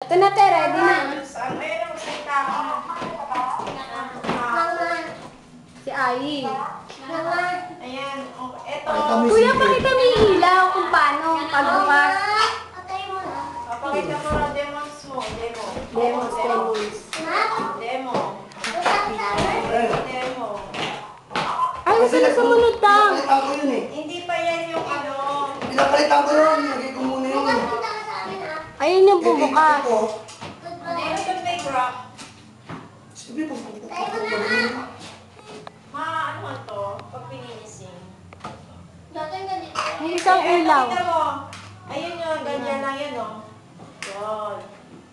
Ito na, te. Ready na. Mayroong salita ako. Si Ai. Ayan. Ito. Kuya, pakita mo yung ilaw kung paano pagbukas. Pakita mo ang demos mo. Demos. Demo. Ay, sumunod lang. Pinapalitan ko yun eh. Hindi pa yan yung ano. Pinapalitan ko yun. Lagay ko muna yun. Ayun yung bubukas. Meron yung may grab. Sabi po. Ano man to? Pag pininising. Yung isang ilaw. Pakita mo. Ayun yun. Ganyan lang yan, oh. Yun.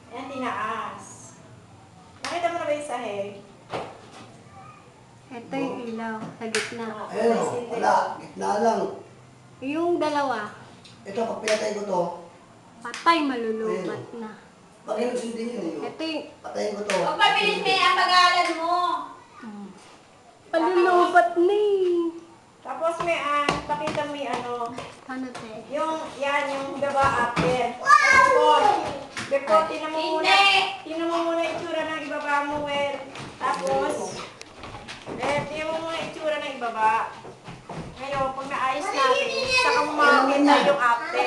Ayan, tinaas. Nakita mo na ba yung sahig? Ito yung ilaw sa gitna. Ayun o. Wala. Gitna lang. Yung dalawa, Ito, pag pinatay ko to. patay, malulubat na. Pag inusin din yun eh. Ito yung Patayin ko to. Huwag pabilis mo yung pag-aalan mo. malulubat na eh. Tapos may pakita mo yung ano. Ano, te? Yung gaba after. Before, tinan mo muna yung itsura ng ibaba mo, well. Tapos, tinan mo muna yung itsura ng ibaba. Ngayon, pag naayos natin, saka mo makakita yung after.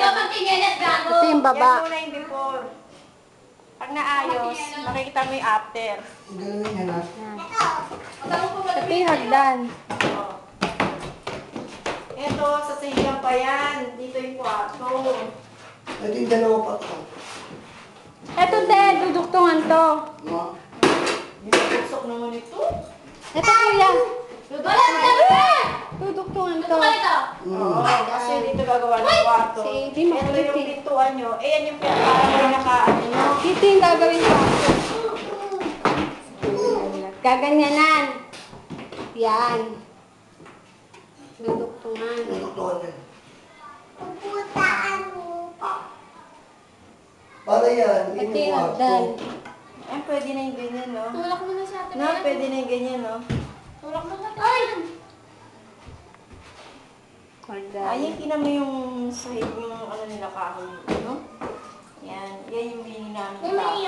Ito yung baba. Yan muna yung before. Pag naayos, makikita mo yung after. Ganun yan ha. Yan. Ito yung hagdan. Oh. Ito, sa sahihan pa yan. Dito yung kwarto. Ito yung dalawa pa to. Ito, te, duduktungan to. Ma. Binubusok naman ito. Ito, kuya. Duduktungan to. Oo, kasi dito gagawa ng kwarto. Si Amy Ito makulit yung eh. pintuan nyo. Yan yung pintuan naka-ano nyo. Dito yung gagawin ko. Gaganyanan. Yan. Duduktungan. Tutukan yan. Para yan. Ito yung hagdan. Pwede na yung ganyan, no? Tulak mo na siya. No, pwede na yung ganyan, no? Tulak mo na. Ay! Hagdan. Ayun, tinan mo yung sahig yung ano nila kahoy, no? Yan. Yan yung bini namin kahoy.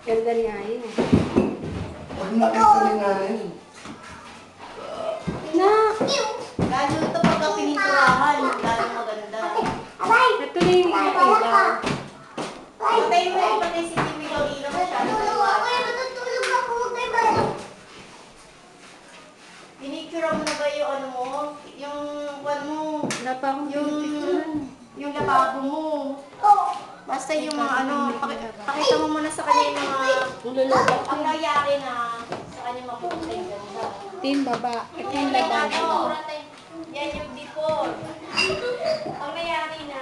Ganda niya yun eh. Pag nakita rin namin. Na! Lalo ito pagka pininturahan, lalo maganda. Ito na yung ilaw. Patay mo yung patay si Timmy daw ilaw masyado. Pinicture mo na ba yung ano mo? Yung one mo? Wala pa akong Yung, pinicturean. yung lababo mo. Basta yung mga ano, pakita mo muna sa kanya yung mga Lulubat ang na. nangyari na sa kanya mapupunta yung ganda. Ito yung baba. Ito yung Yan labas. ano, yan yung before. Ang nangyari na,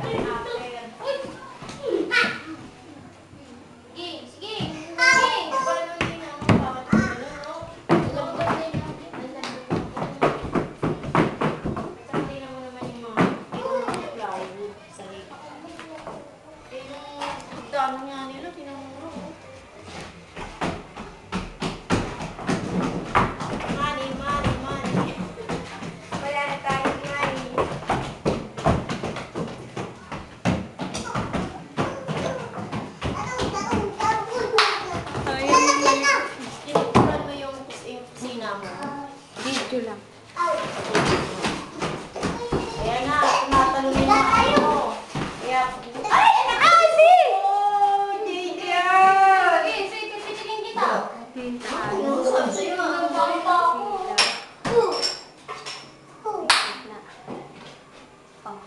yung after. Sige, sige. Paano din ang bawat ano, no? Saka tingnan mo naman yung mga plywood sa lipa. Yung dami nga nila, pinamuro. Money. Wala na tayong money. Ayan naman. Tinuturan mo yung kusina mo. Video lang. Ayan na, tumatalon yung mga ano. Kaya, ay! Oh, Gideon! Sige, sige, pipicilin kita. Yung taas. Ano sabi sa'yo? Ang dami pa ako. Gitna. Oh.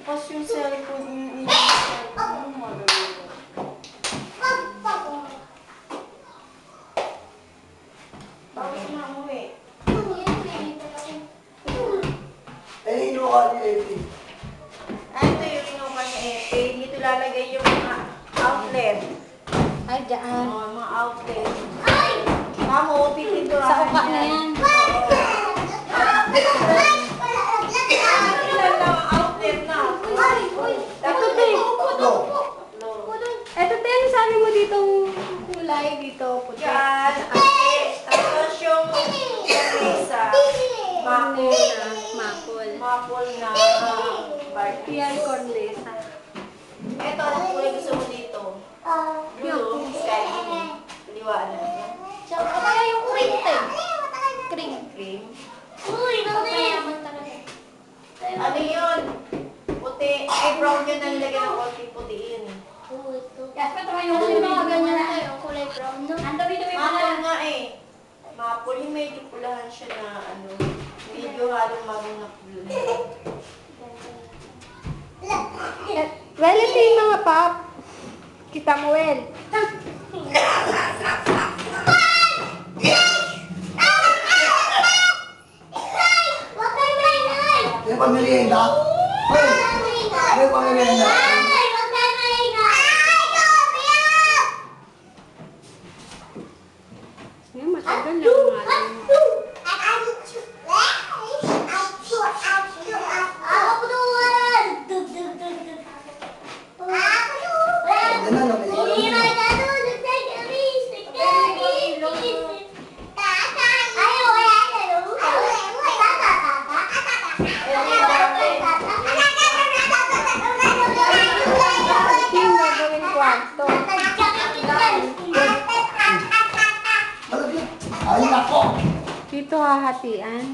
Tapos yung cellphone, yung cellphone mo, malulunod. Tapos na umuwi. Eh, inuha ni Epi. Ito yung inuman ni Epe. Dito lalagay yung mga outlet. Ay, dyan. Mga outlet. Mamo, pipinturahan Sa uka na yan. Ilan lang ang outlet na? Ito, te. Tatlo. Ito, te. Sabi mo ditong kulay dito, puti. Yan. Okay. Tapos yung isa. Cornesa, maple. Maple na bark. Yan, cornesa. Ito, anong kulay gusto mo dito? Blue, sky blue. Liwanag. Siyempre kaya yung cream tayo. Cream. Cream. Uy, naman talaga. Ano yun? Puti. Ay, brown yun ang lagyan ng konting putiin. Yung mga ganyan tayo, kulay brown, no? Maple nga eh. Maple, yung medyo pulahan siya na ano. Medyo halong marong na blue. Well, ito yung mga pop. Kita mo, Well. May pamilienda? Hoy! May pamilienda? Yan, matagal na nga. Yan na, namin. Ito yung gagawin kwarto. Malagyan. Ay, nako! Dito hahatian.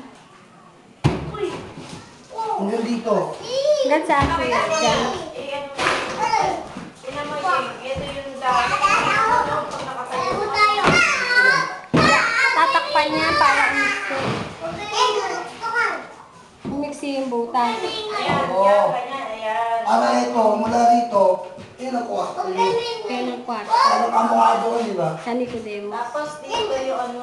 Hanggang dito. Hanggang sa akin. Diyan. Tingnan mo yung, ito yung dahil. Pag nakatayo. Tatakpan niya para umiksi yung butas. Ayan, Oo. yan, ganyan, ayan. Para ito, mula rito, yun ang kuha. Kaya ng kwarto. Parang kamukha doon, di ba? Sa Nicodemo. Tapos dito yung ano.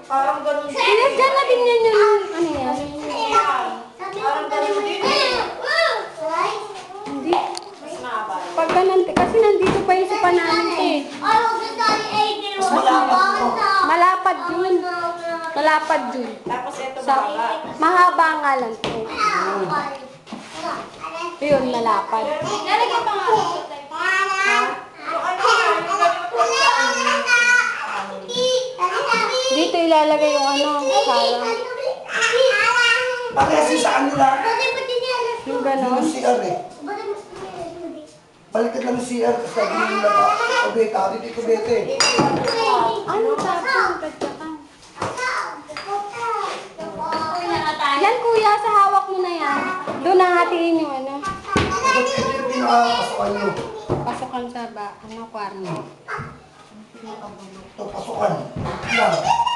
Parang ganun din. Ay, dyan na din yan yung ano yan. Ayan. Parang ganun din. Hindi. Mas mahaba. Pagka kasi nandito pa yung sa namin eh. Mas malapad to. Malapad yun. Malapad yun. Tapos ito Sa, mahaba. mahaba nga lang to. Yun, malapad. Lalagyan pa nga. Yung ano nga, yung ganun po sa Dito ilalagay yung ano, sarang. Parehas yun sa kanila. Yung Yung ganon. CR eh. Baliktad lang yung CR kasi sabi nila ba, kubeta, dito yung kubeta eh. Ano tapos? Yan kuya, sa hawak mo na yan. Doon nahatiin yung ano, Ito yung pinakapasukan nyo. pasukan sa ano, kwarto. Ito, pasukan. Yan.